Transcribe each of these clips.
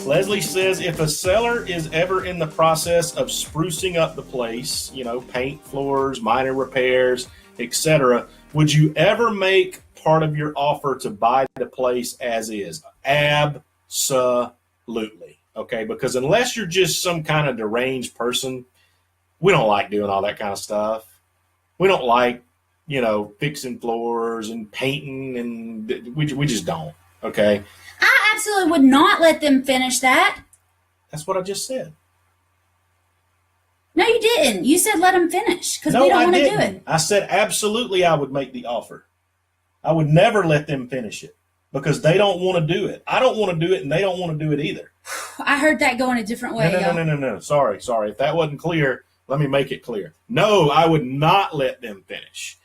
Leslie says, if a seller is ever in the process of sprucing up the place, paint, floors, minor repairs, etc., would you ever make part of your offer to buy the place as is? Absolutely. Okay, because unless you're just some kind of deranged person, we don't like doing all that kind of stuff. We don't like, fixing floors and painting, and we just don't. Okay. I absolutely would not let them finish that. That's what I just said. No, you didn't. You said let them finish because we don't want to do it. I said absolutely I would make the offer. I would never let them finish it because they don't want to do it. I don't want to do it, and they don't want to do it either. I heard that going a different way. No. Sorry. If that wasn't clear, let me make it clear. No, I would not let them finish.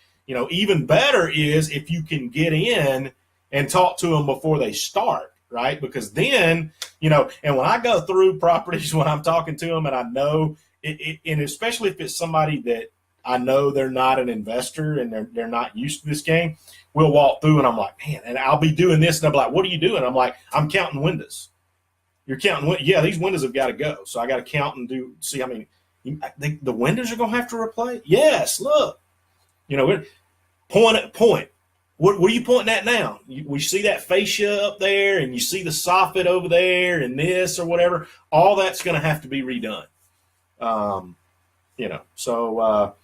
Even better is if you can get in and talk to them before they start, right? Because then, and when I go through properties, when I'm talking to them and I know, and especially if it's somebody that I know they're not an investor and they're not used to this game, we'll walk through and I'm like, man, and I'll be doing this and I'm like, what are you doing? I'm like, I'm counting windows. You're counting? Yeah, these windows have got to go. So I got to count and see how many. The windows are going to have to replace? Yes, look. Point. What are you pointing at now? We see that fascia up there, and you see the soffit over there, and this or whatever. All that's going to have to be redone. So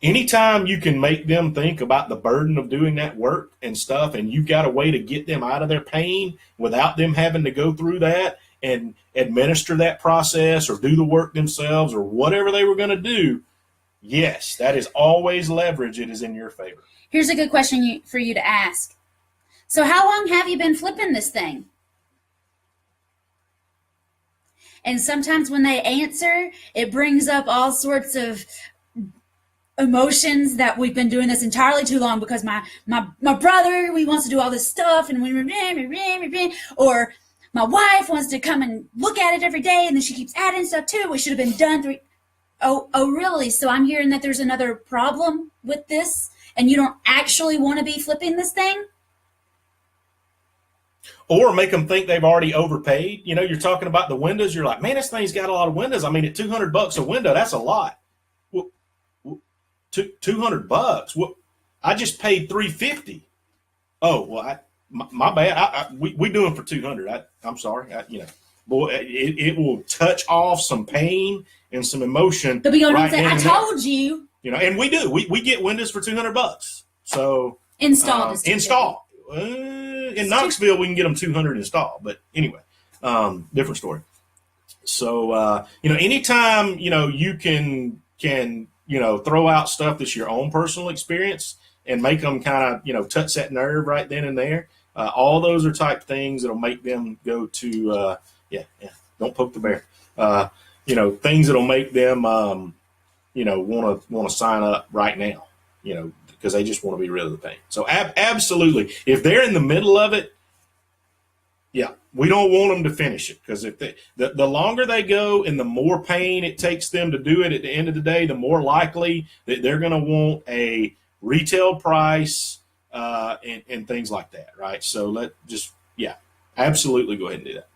anytime you can make them think about the burden of doing that work and stuff, and you've got a way to get them out of their pain without them having to go through that and administer that process or do the work themselves or whatever they were going to do, yes, that is always leverage. It is in your favor. Here's a good question for you to ask. So how long have you been flipping this thing? And sometimes when they answer, it brings up all sorts of emotions that we've been doing this entirely too long because my brother, he wants to do all this stuff, and or my wife wants to come and look at it every day, and then she keeps adding stuff too. It should have been done Oh, really? So I'm hearing that there's another problem with this, and you don't actually want to be flipping this thing? Or make them think they've already overpaid. You're talking about the windows. You're like, man, this thing's got a lot of windows. I mean, at $200 a window, that's a lot. Well, $200. Well, I just paid $350. Oh, well, my bad. We do them for $200. I'm sorry. Boy, it will touch off some pain and some emotion. They'll be going and say, I told you. And we do. We get windows for $200. So install. In Knoxville, we can get them 200 installed. But anyway, different story. So anytime you can throw out stuff that's your own personal experience and make them kind of touch that nerve right then and there. All those are type things that'll make them go to don't poke the bear. Things that'll make them want to sign up right now. Because they just want to be rid of the pain. So absolutely, if they're in the middle of it, yeah, we don't want them to finish it, because if the longer they go and the more pain it takes them to do it at the end of the day, the more likely that they're going to want a retail price and things like that, right? So absolutely go ahead and do that.